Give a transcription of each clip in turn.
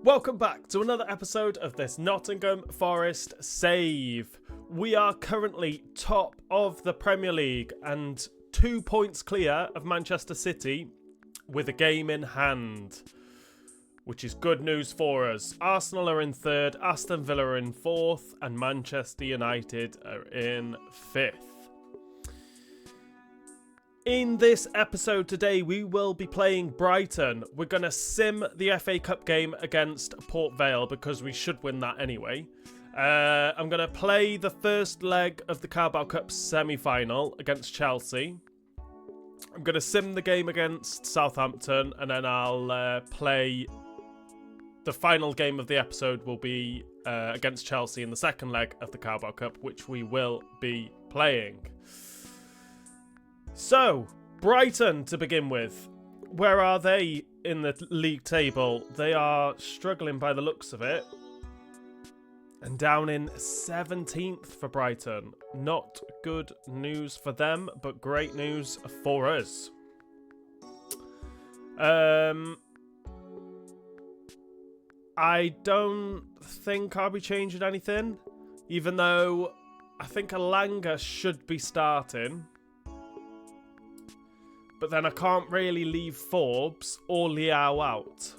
Welcome back to another episode of this Nottingham Forest save. We are currently top of the Premier League and 2 points clear of Manchester City with a game in hand, which is good news for us. Arsenal are in third, Aston Villa are in fourth, and Manchester United are in fifth. In this episode today, we will be playing Brighton. We're going to sim the FA Cup game against Port Vale because we should win that anyway. I'm going to play the first leg of the Carabao Cup semi-final against Chelsea. I'm going to sim the game against Southampton, and then I'll play the final game of the episode will be against Chelsea in the second leg of the Carabao Cup, which we will be playing. So, Brighton to begin with. Where are they in the league table? They are struggling by the looks of it. And down in 17th for Brighton. Not good news for them, but great news for us. I don't think I'll be changing anything. Even though I think Alanga should be starting. But then I can't really leave Forbes or Liao out.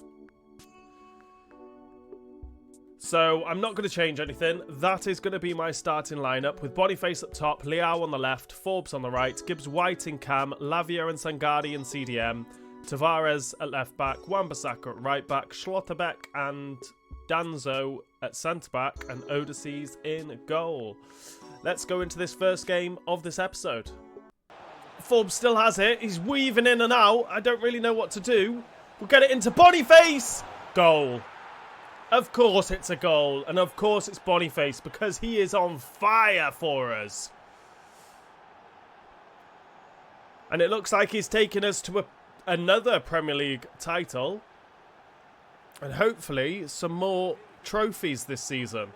So I'm not going to change anything. That is going to be my starting lineup with Boniface up top, Liao on the left, Forbes on the right, Gibbs White in cam, Lavia and Sangadi in CDM, Tavares at left back, Wan-Bissaka at right back, Schlotterbeck and Danzo at centre back, and Odysseus in goal. Let's go into this first game of this episode. Forbes still has it. He's weaving in and out. I don't really know what to do. We'll get it into Boniface. Goal. Of course it's a goal. And of course it's Boniface because he is on fire for us. And it looks like he's taking us to another Premier League title. And hopefully some more trophies this season.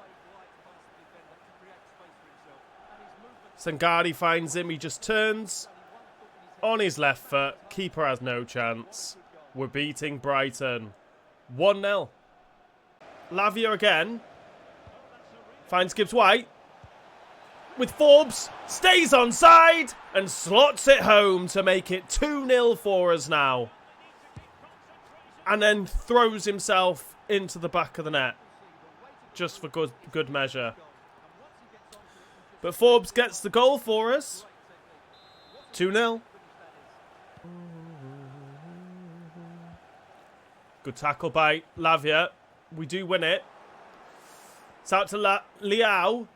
Sangadi finds him. He just turns. On his left foot, keeper has no chance. We're beating Brighton. 1-0. Lavia again. Finds Gibbs White. With Forbes. Stays onside. And slots it home to make it 2-0 for us now. And then throws himself into the back of the net. Just for good measure. But Forbes gets the goal for us. 2-0. Good tackle by Lavia. We do win it. It's out to Liao.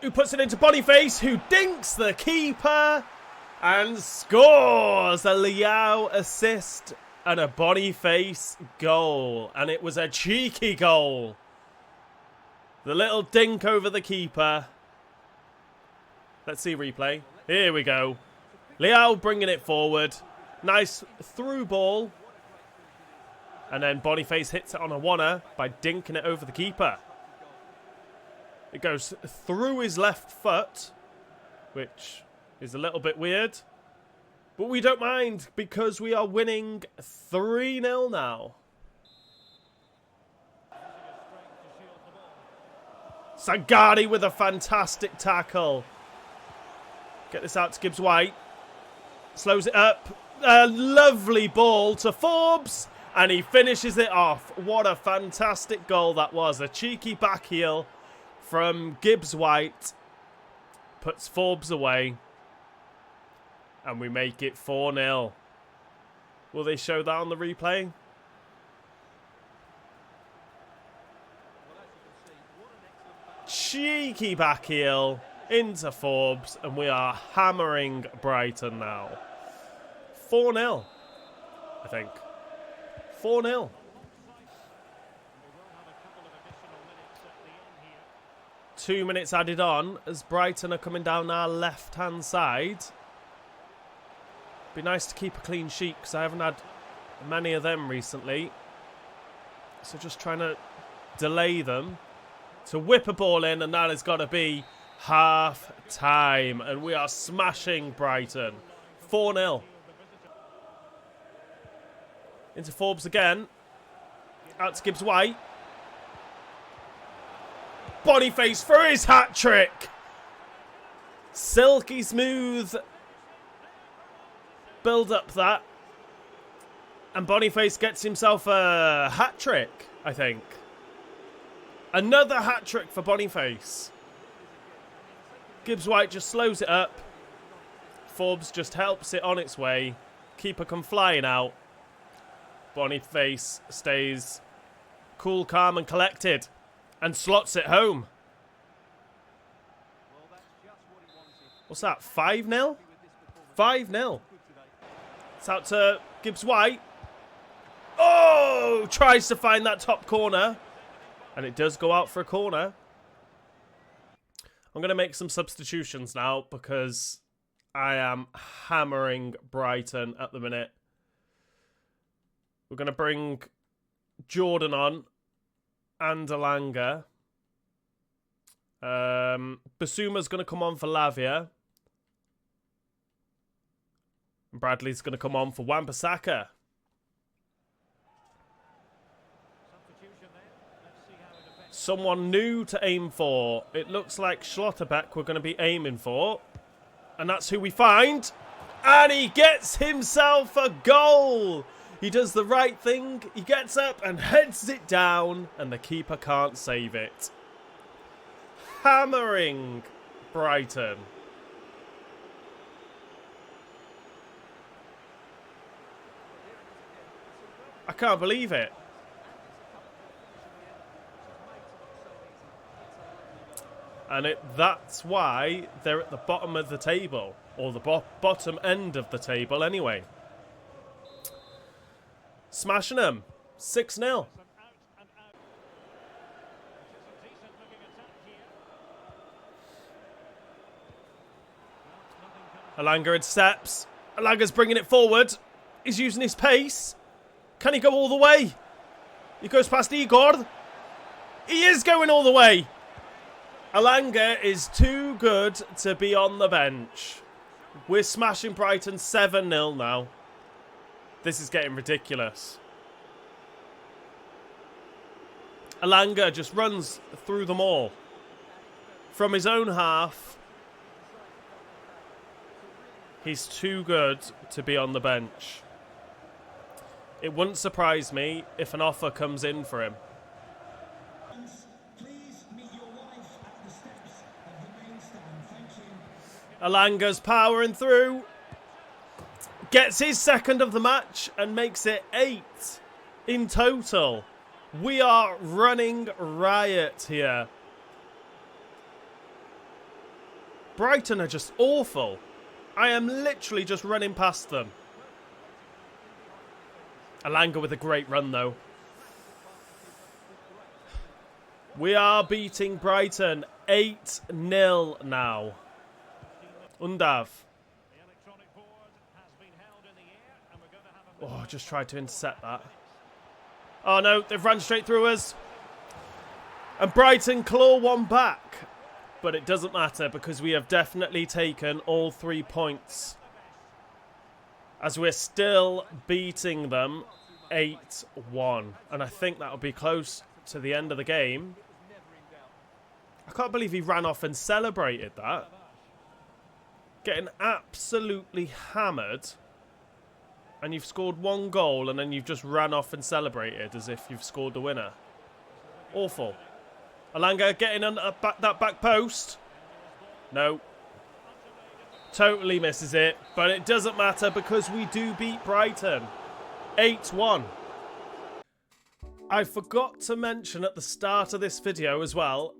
Who puts it into Boniface, who dinks the keeper and scores a Liao assist and a Boniface goal. And it was a cheeky goal. The little dink over the keeper. Let's see replay. Here we go. Liao bringing it forward. Nice through ball. And then Boniface hits it on a oneer by dinking it over the keeper. It goes through his left foot, which is a little bit weird. But we don't mind because we are winning 3-0 now. Sangadi with a fantastic tackle. Get this out to Gibbs White. Slows it up. A lovely ball to Forbes. And he finishes it off. What a fantastic goal that was. A cheeky back heel from Gibbs White. Puts Forbes away. And we make it 4-0. Will they show that on the replay? Cheeky back heel into Forbes. And we are hammering Brighton now. 4-0, I think. 4-0. Two minutes added on as Brighton are coming down our left-hand side. Be nice to keep a clean sheet because I haven't had many of them recently. So just trying to delay them to whip a ball in, and that has got to be half time. And we are smashing Brighton. 4-0. Into Forbes again. Out to Gibbs White. Boniface for his hat-trick. Silky smooth build up that. And Boniface gets himself a hat-trick, I think. Another hat-trick for Boniface. Gibbs White just slows it up. Forbes just helps it on its way. Keeper come flying out. Boniface stays cool, calm and collected and slots it home. What's that? 5-0? 5-0. It's out to Gibbs White. Oh! Tries to find that top corner. And it does go out for a corner. I'm going to make some substitutions now because I am hammering Brighton at the minute. We're going to bring Jordan on and Alanga. Basuma's going to come on for Lavia. And Bradley's going to come on for Wan-Bissaka. Someone new to aim for. It looks like Schlotterbeck we're going to be aiming for. And that's who we find. And he gets himself a goal. He does the right thing. He gets up and heads it down. And the keeper can't save it. Hammering Brighton. I can't believe it. And that's why they're at the bottom of the table. Or the bottom end of the table anyway. Smashing them. 6-0. Alanga in steps. Alanga's bringing it forward. He's using his pace. Can he go all the way? He goes past Igor. He is going all the way. Alanga is too good to be on the bench. We're smashing Brighton 7-0 now. This is getting ridiculous. Alanga just runs through them all. From his own half. He's too good to be on the bench. It wouldn't surprise me if an offer comes in for him. Alanga's powering through. Gets his second of the match and makes it 8 in total. We are running riot here. Brighton are just awful. I am literally just running past them. Alanga with a great run though. We are beating Brighton 8-0 now. Undav. Oh, just tried to intercept that. Oh no, they've run straight through us. And Brighton claw one back. But it doesn't matter because we have definitely taken all 3 points. As we're still beating them 8-1. And I think that'll be close to the end of the game. I can't believe he ran off and celebrated that. Getting absolutely hammered. And you've scored 1 goal and then you've just ran off and celebrated as if you've scored the winner. Awful. Alanga getting on that back post. No. Totally misses it. But it doesn't matter because we do beat Brighton. 8-1. I forgot to mention at the start of this video as well.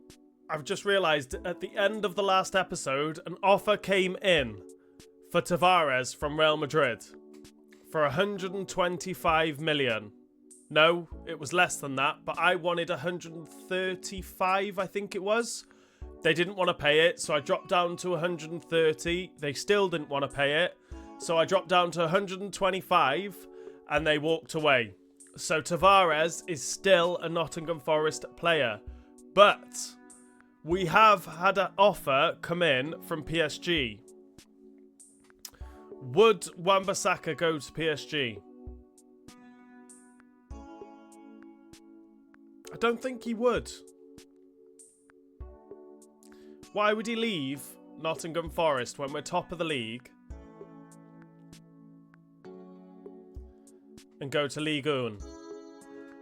I've just realised at the end of the last episode, an offer came in for Tavares from Real Madrid. For 125 million. No, it was less than that, but I wanted 135, I think it was. They didn't want to pay it, so I dropped down to 130. They still didn't want to pay it, so I dropped down to 125, and they walked away. So Tavares is still a Nottingham Forest player, but we have had an offer come in from PSG. Would Wan-Bissaka go to PSG? I don't think he would. Why would he leave Nottingham Forest when we're top of the league and go to League One?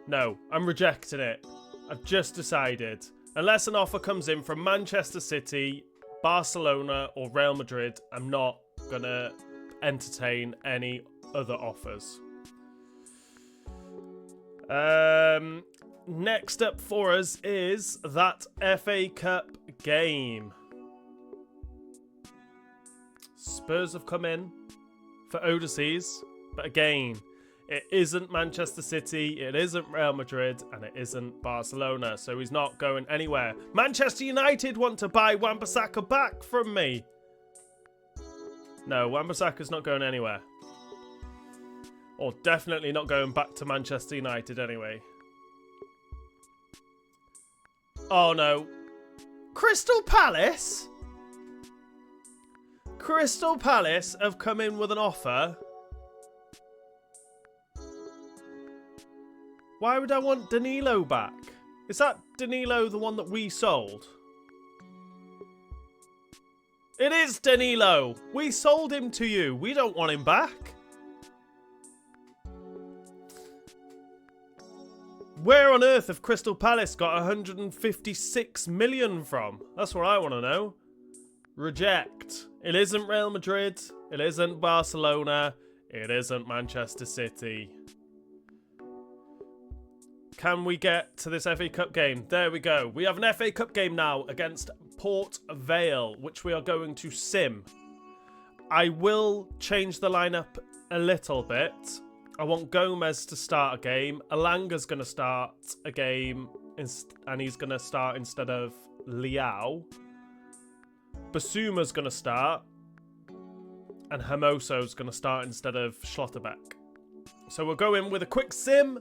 No, I'm rejecting it. I've just decided. Unless an offer comes in from Manchester City, Barcelona or Real Madrid, I'm not going to entertain any other offers. Next up for us is that FA Cup game. Spurs have come in for Odysseys, but again, it isn't Manchester City, it isn't Real Madrid, and it isn't Barcelona, so he's not going anywhere. Manchester United want to buy Wan-Bissaka back from me. No, Wan-Bissaka's not going anywhere. Or definitely not going back to Manchester United anyway. Oh no. Crystal Palace? Crystal Palace have come in with an offer. Why would I want Danilo back? Is that Danilo the one that we sold? It is Danilo! We sold him to you. We don't want him back. Where on earth have Crystal Palace got 156 million from? That's what I want to know. Reject. It isn't Real Madrid. It isn't Barcelona. It isn't Manchester City. Can we get to this FA Cup game? There we go. We have an FA Cup game now against Port Vale, which we are going to sim. I will change the lineup a little bit. I want Gomez to start a game. Alanga's going to start a game, and he's going to start instead of Liao. Basuma's going to start, and Hermoso's going to start instead of Schlotterbeck. So we'll go in with a quick sim.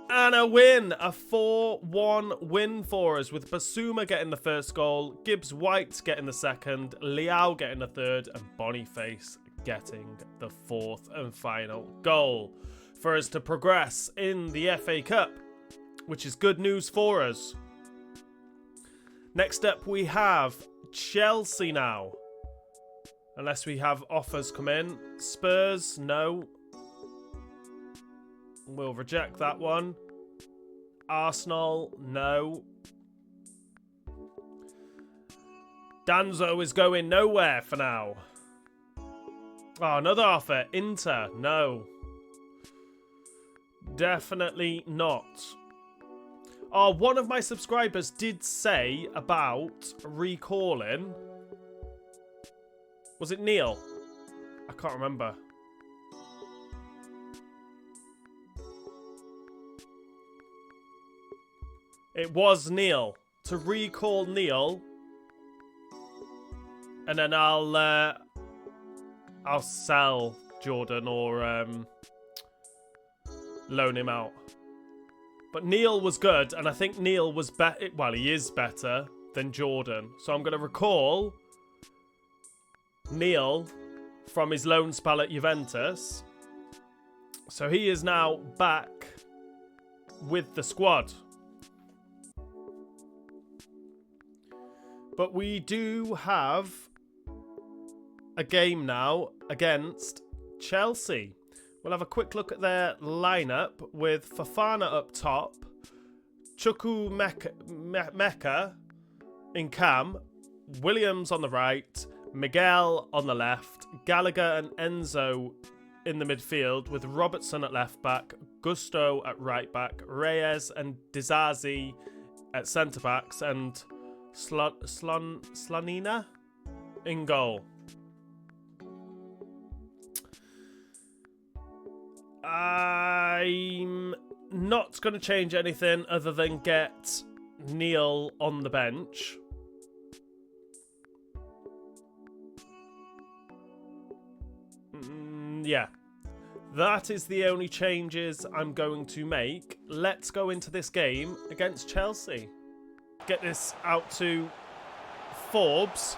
And a win! A 4-1 win for us, with Basuma getting the first goal, Gibbs-White getting the second, Liao getting the third, and Boniface getting the fourth and final goal for us to progress in the FA Cup, which is good news for us. Next up, we have Chelsea now. Unless we have offers come in. Spurs, no. We'll reject that one. Arsenal, no. Danzo is going nowhere for now. Oh, another offer. Inter, no. Definitely not. Oh, one of my subscribers did say about recalling. Was it Neil? I can't remember. It was Neil. To recall Neil. And then I'll sell Jordan or loan him out. But Neil was good, and I think Neil was better. Well, he is better than Jordan. So I'm going to recall Neil from his loan spell at Juventus. So he is now back with the squad. But we do have a game now against Chelsea. We'll have a quick look at their lineup with Fofana up top, Mecca in cam, Williams on the right, Miguel on the left, Gallagher and Enzo in the midfield with Robertson at left back, Gusto at right back, Reyes and Dizazi at centre backs, and Slonina in goal. I'm not going to change anything other than get Neil on the bench. Yeah. That is the only changes I'm going to make. Let's go into this game against Chelsea. Get this out to Forbes.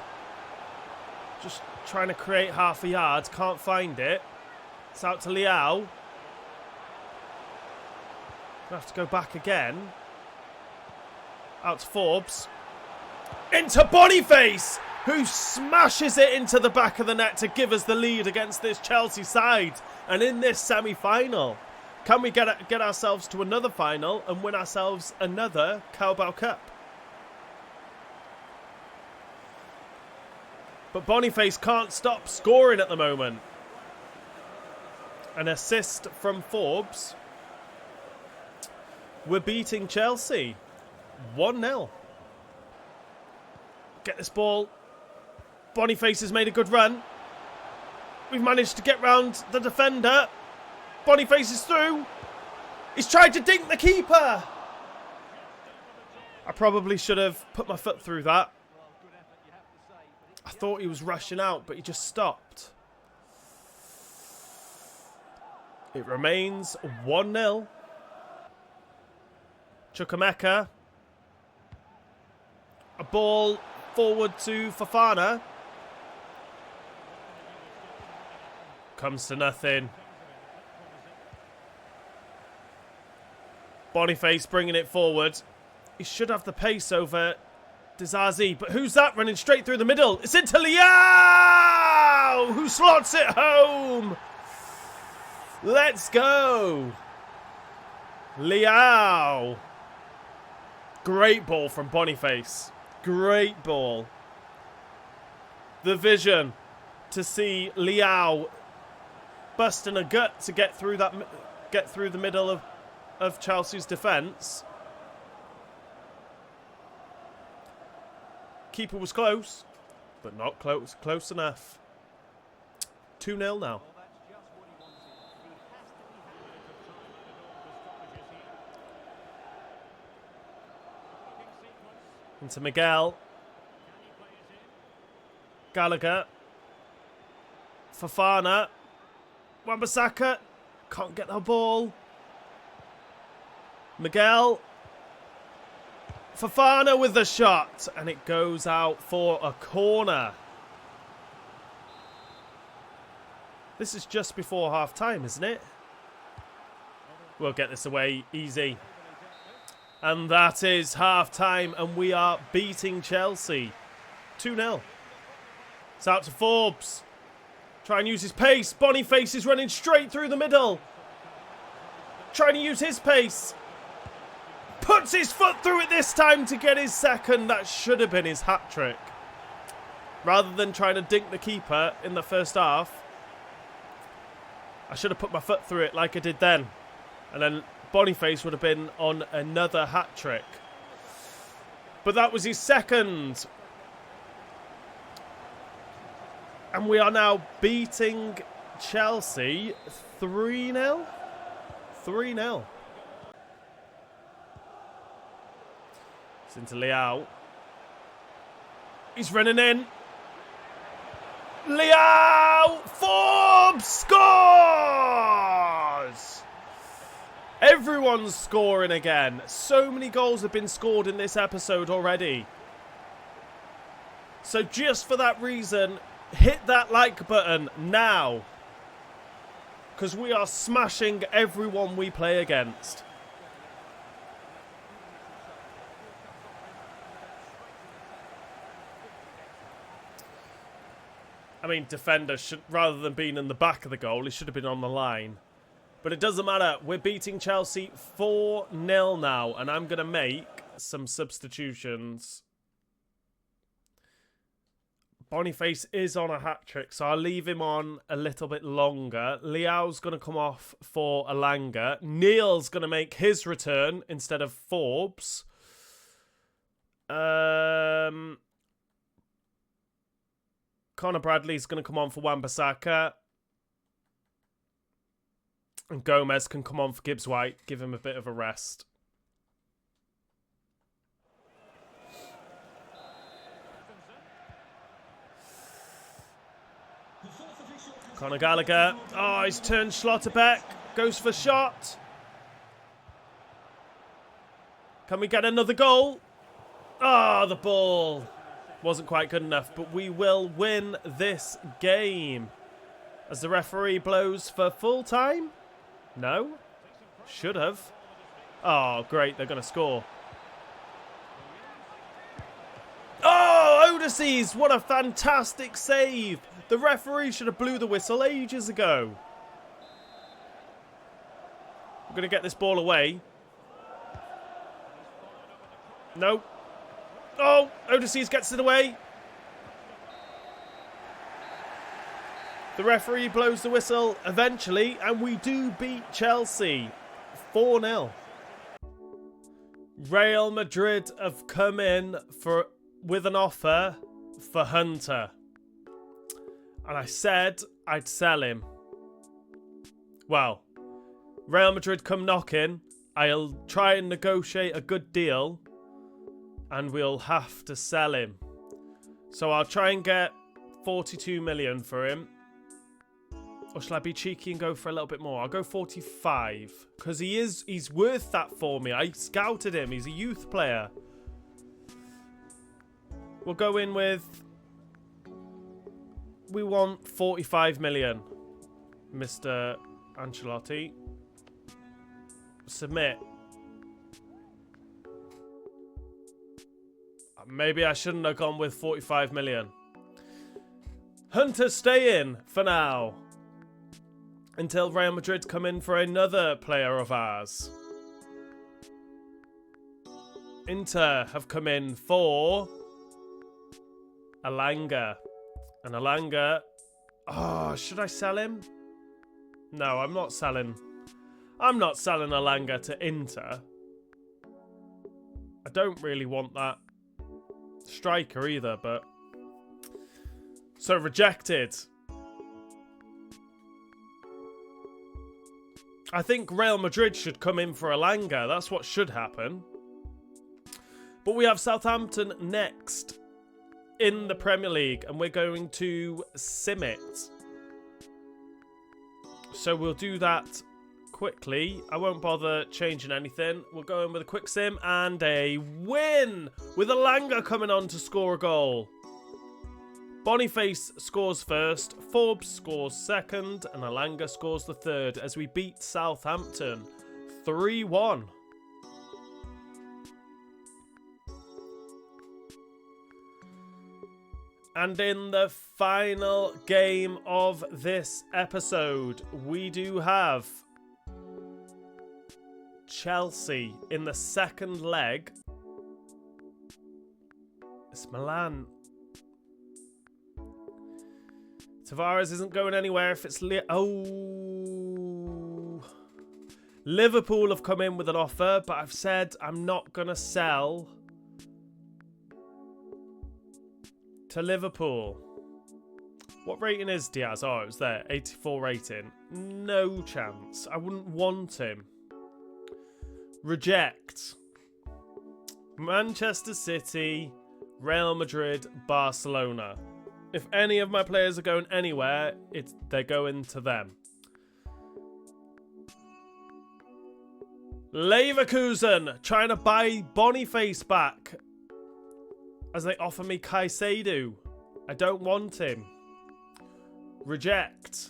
Just trying to create half a yard. Can't find it. It's out to Liao. Have to go back again. Out to Forbes. Into Boniface, who smashes it into the back of the net to give us the lead against this Chelsea side. And in this semi-final, can we get ourselves to another final and win ourselves another Carabao Cup? But Boniface can't stop scoring at the moment. An assist from Forbes. We're beating Chelsea 1-0. Get this ball. Boniface has made a good run. We've managed to get round the defender. Boniface is through. He's tried to dink the keeper. I probably should have put my foot through that. I thought he was rushing out, but he just stopped. It remains 1-0. Chukwuemeka. A ball forward to Fofana. Comes to nothing. Boniface bringing it forward. He should have the pace over Dizazi. But who's that running straight through the middle? It's into Liao, who slots it home. Let's go. Liao. Great ball from Boniface. Great ball. The vision to see Liao busting a gut to get through the middle of Chelsea's defence. Keeper was close, but not close enough. 2-0 now. Into Miguel. Gallagher. Fofana. Wan-Bissaka. Can't get the ball. Miguel. Fofana with the shot. And it goes out for a corner. This is just before half time, isn't it? We'll get this away easy. And that is half-time, and we are beating Chelsea 2-0. It's out to Forbes. Try and use his pace. Boniface is running straight through the middle. Trying to use his pace. Puts his foot through it this time to get his second. That should have been his hat-trick. Rather than trying to dink the keeper in the first half, I should have put my foot through it like I did then. And then Boniface would have been on another hat-trick. But that was his second. And we are now beating Chelsea 3-0. 3-0. It's into Liao. He's running in. Liao! Forbes scores! Everyone's scoring again. So many goals have been scored in this episode already. So just for that reason, hit that like button now. Because we are smashing everyone we play against. I mean, defender should, rather than being in the back of the goal, he should have been on the line. But it doesn't matter. We're beating Chelsea 4-0 now. And I'm going to make some substitutions. Boniface is on a hat-trick, so I'll leave him on a little bit longer. Liao's going to come off for Alanga. Neil's going to make his return instead of Forbes. Connor Bradley's going to come on for Wan-Bissaka. And Gomez can come on for Gibbs White. Give him a bit of a rest. Conor Gallagher. Oh, he's turned Schlotterbeck. Goes for shot. Can we get another goal? Oh, the ball wasn't quite good enough. But we will win this game. As the referee blows for full time. No. Should have. Oh, great. They're going to score. Oh, Odysseus. What a fantastic save. The referee should have blew the whistle ages ago. We're going to get this ball away. No. Oh, Odysseus gets it away. The referee blows the whistle eventually, and we do beat Chelsea 4-0. Real Madrid have come in with an offer for Hunter. And I said I'd sell him. Well, Real Madrid come knocking. I'll try and negotiate a good deal. And we'll have to sell him. So I'll try and get 42 million for him. Or shall I be cheeky and go for a little bit more? I'll go 45. Because he's worth that for me. I scouted him. He's a youth player. We'll go in with... We want 45 million. Mr. Ancelotti. Submit. Maybe I shouldn't have gone with 45 million. Hunter, stay in for now. Until Real Madrid come in for another player of ours. Inter have come in for Alanga. And Alanga... Oh, should I sell him? No, I'm not selling. I'm not selling Alanga to Inter. I don't really want that striker either, but... So rejected. I think Real Madrid should come in for Alanga. That's what should happen. But we have Southampton next in the Premier League, and we're going to sim it. So we'll do that quickly. I won't bother changing anything. We'll go in with a quick sim and a win with Alanga coming on to score a goal. Boniface scores first, Forbes scores second, and Alanga scores the third as we beat Southampton 3-1. And in the final game of this episode, we do have Chelsea in the second leg. It's Milan. Tavares isn't going anywhere if it's... Liverpool have come in with an offer, but I've said I'm not going to sell to Liverpool. What rating is Diaz? Oh, it was there. 84 rating. No chance. I wouldn't want him. Reject. Manchester City, Real Madrid, Barcelona. If any of my players are going anywhere, they're going to them. Leverkusen trying to buy Boniface back as they offer me Caicedo. I don't want him. Reject.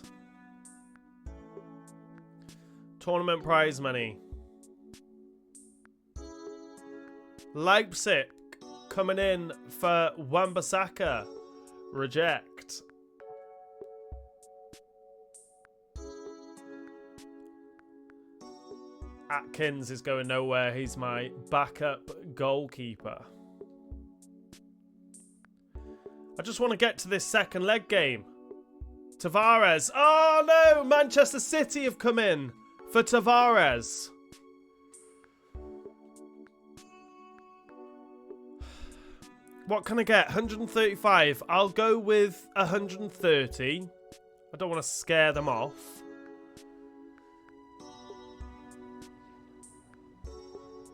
Tournament prize money. Leipzig coming in for Wan-Bissaka. Reject. Atkins is going nowhere. He's my backup goalkeeper. I just want to get to this second leg game. Tavares. Oh no! Manchester City have come in for Tavares. What can I get? 135. I'll go with 130. I don't want to scare them off.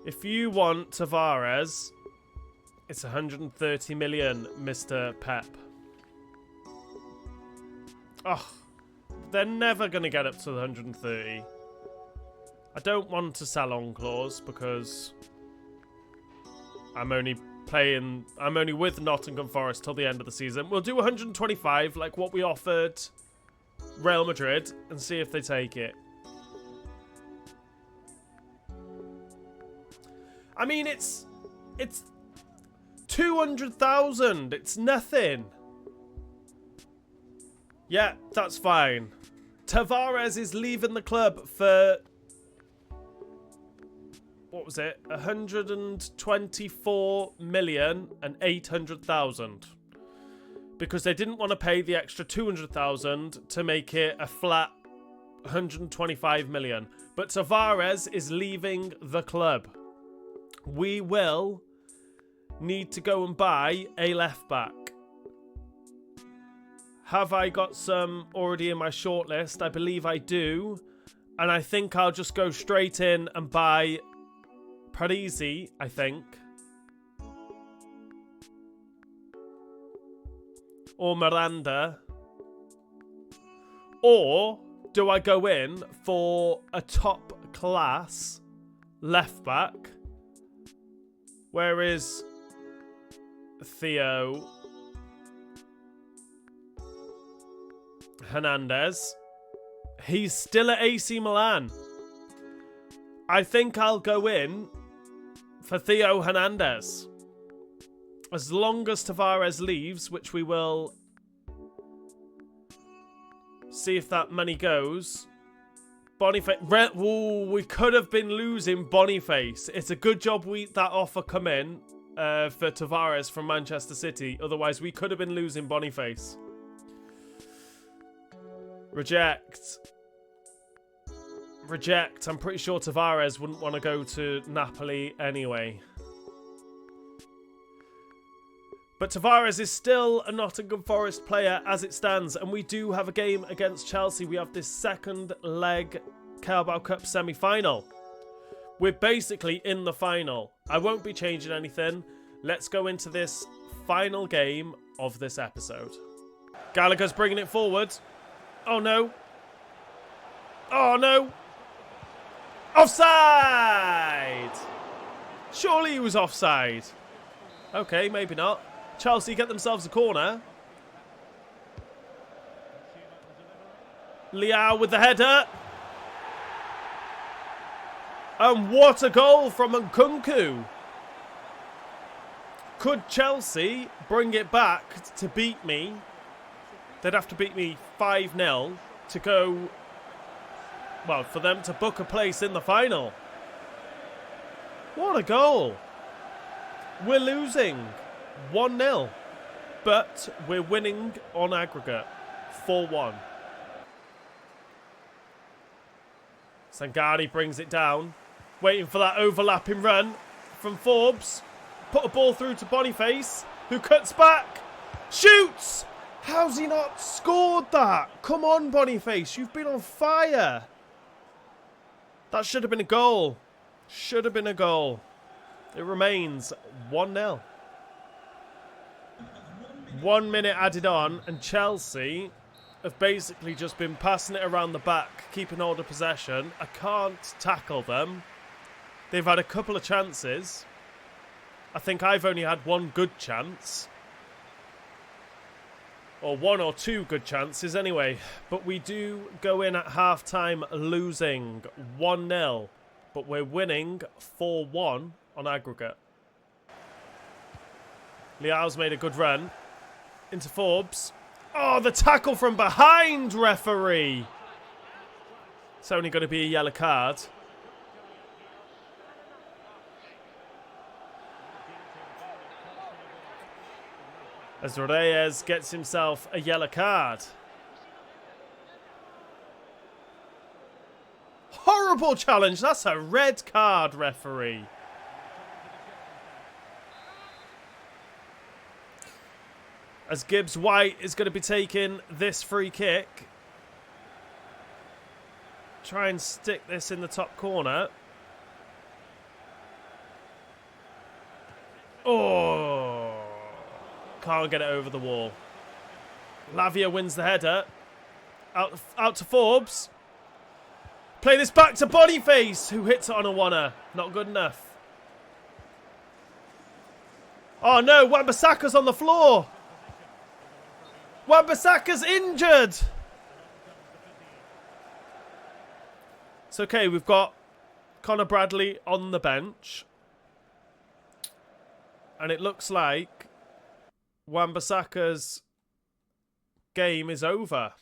If you want Tavares, it's 130 million, Mr. Pep. Oh, they're never going to get up to the 130. I don't want to sell on clause because I'm only with Nottingham Forest till the end of the season. We'll do 125 like what we offered Real Madrid and see if they take it. I mean, it's 200,000. It's nothing. Yeah, that's fine. Tavares is leaving the club for, what was it? 124,800,000. Because they didn't want to pay the extra 200,000 to make it a flat 125 million. But Tavares is leaving the club. We will need to go and buy a left back. Have I got some already in my shortlist? I believe I do. And I think I'll just go straight in and buy Parisi, I think. Or Miranda. Or do I go in for a top class left back? Where is Theo Hernandez? He's still at AC Milan. I think I'll go in for Theo Hernandez. As long as Tavares leaves, which we will see if that money goes. Boniface. Ooh, we could have been losing Boniface. It's a good job that offer come in for Tavares from Manchester City. Otherwise, we could have been losing Boniface. Reject. Reject. I'm pretty sure Tavares wouldn't want to go to Napoli anyway. But Tavares is still a Nottingham Forest player as it stands. And we do have a game against Chelsea. We have this second leg Carabao Cup semi-final. We're basically in the final. I won't be changing anything. Let's go into this final game of this episode. Gallagher's bringing it forward. Oh no. Oh no. Offside! Surely he was offside. Okay, maybe not. Chelsea get themselves a corner. Leao with the header. And what a goal from Nkunku. Could Chelsea bring it back to beat me? They'd have to beat me 5-0 to go, well, for them to book a place in the final. What a goal. We're losing 1-0, but we're winning on aggregate 4-1. Sangari brings it down, waiting for that overlapping run from Forbes. Put a ball through to Boniface, who cuts back, shoots! How's he not scored that? Come on, Boniface, you've been on fire. That should have been a goal. Should have been a goal. It remains 1-0. 1 minute added on, and Chelsea have basically just been passing it around the back, keeping hold of possession. I can't tackle them. They've had a couple of chances. I think I've only had one good chance. Or one or two good chances anyway. But we do go in at half-time losing 1-0. But we're winning 4-1 on aggregate. Leao's made a good run. Into Forbes. Oh, the tackle from behind, referee. It's only going to be a yellow card. As Reyes gets himself a yellow card. Horrible challenge. That's a red card, referee. As Gibbs White is going to be taking this free kick. Try and stick this in the top corner. Oh. Can't get it over the wall. Lavia wins the header. Out to Forbes. Play this back to Boniface, who hits it on a oneer. Not good enough. Oh no, Wan-Bissaka's on the floor. Wan-Bissaka's injured. It's okay, we've got Connor Bradley on the bench. And it looks like Wan-Bissaka's game is over.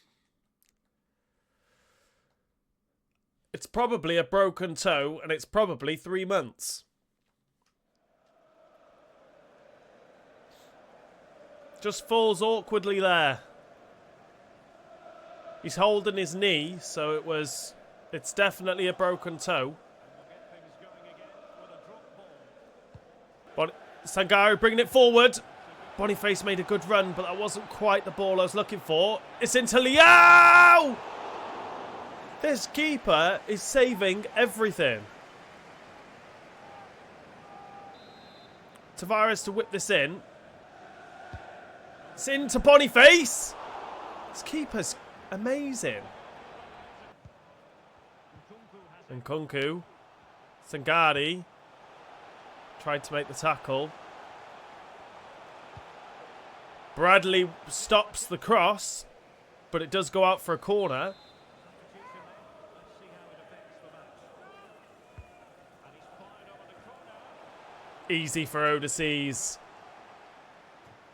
It's probably a broken toe, and it's probably 3 months. Just falls awkwardly there. He's holding his knee, so it's definitely a broken toe. But Sangare bringing it forward. Boniface made a good run, but that wasn't quite the ball I was looking for. It's into Liao! This keeper is saving everything. Tavares to whip this in. It's into Boniface! This keeper's amazing. Nkunku. Sangare. Tried to make the tackle. Bradley stops the cross, but it does go out for a corner. Easy for Odysseus.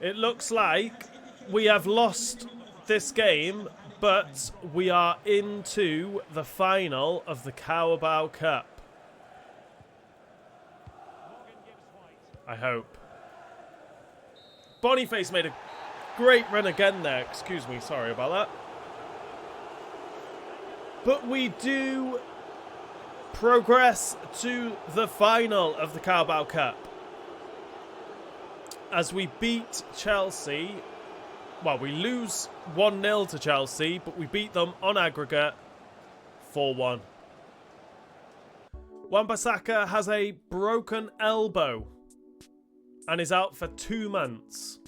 It looks like we have lost this game, but we are into the final of the Carabao Cup. I hope. Boniface made a great run again there. Excuse me, sorry about that. But we do progress to the final of the Carabao Cup. As we beat Chelsea. Well, we lose 1-0 to Chelsea, but we beat them on aggregate 4-1. Wan-Bissaka has a broken elbow and is out for 2 months.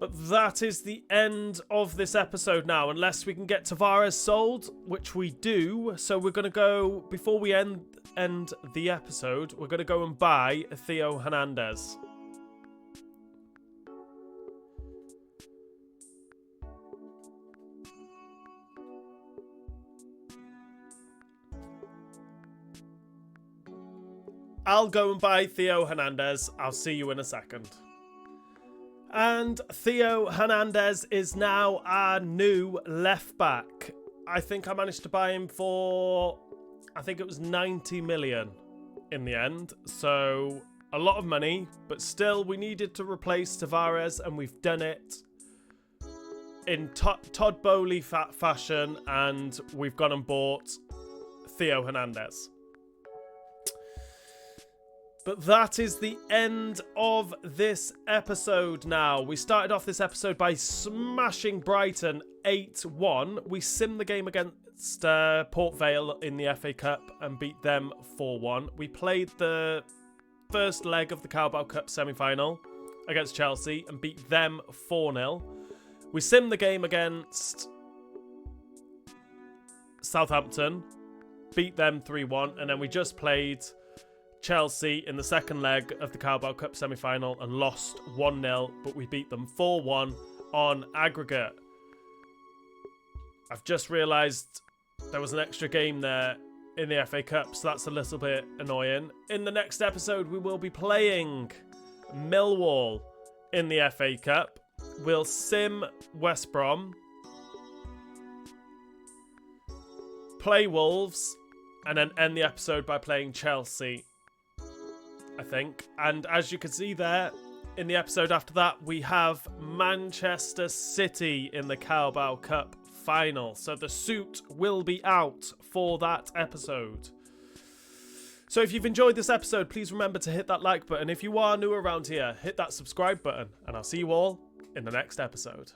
But that is the end of this episode now, unless we can get Tavares sold, which we do. So we're going to go, before we end the episode, we're going to go and buy Theo Hernandez. I'll go and buy Theo Hernandez. I'll see you in a second. And Theo Hernandez is now our new left back. I think I managed to buy him for, I think it was 90 million in the end. So a lot of money, but still we needed to replace Tavares, and we've done it in Todd Bowley fashion, and we've gone and bought Theo Hernandez. But that is the end of this episode now. We started off this episode by smashing Brighton 8-1. We simmed the game against Port Vale in the FA Cup and beat them 4-1. We played the first leg of the Carabao Cup semi-final against Chelsea and beat them 4-0. We simmed the game against Southampton, beat them 3-1, and then we just played Chelsea in the second leg of the Carabao Cup semi-final and lost 1-0, but we beat them 4-1 on aggregate. I've just realised there was an extra game there in the FA Cup, so that's a little bit annoying. In the next episode, we will be playing Millwall in the FA Cup. We'll sim West Brom, play Wolves, and then end the episode by playing Chelsea, I think. And as you can see there, in the episode after that, we have Manchester City in the Carabao Cup final. So the suit will be out for that episode. So if you've enjoyed this episode, please remember to hit that like button. If you are new around here, hit that subscribe button. And I'll see you all in the next episode.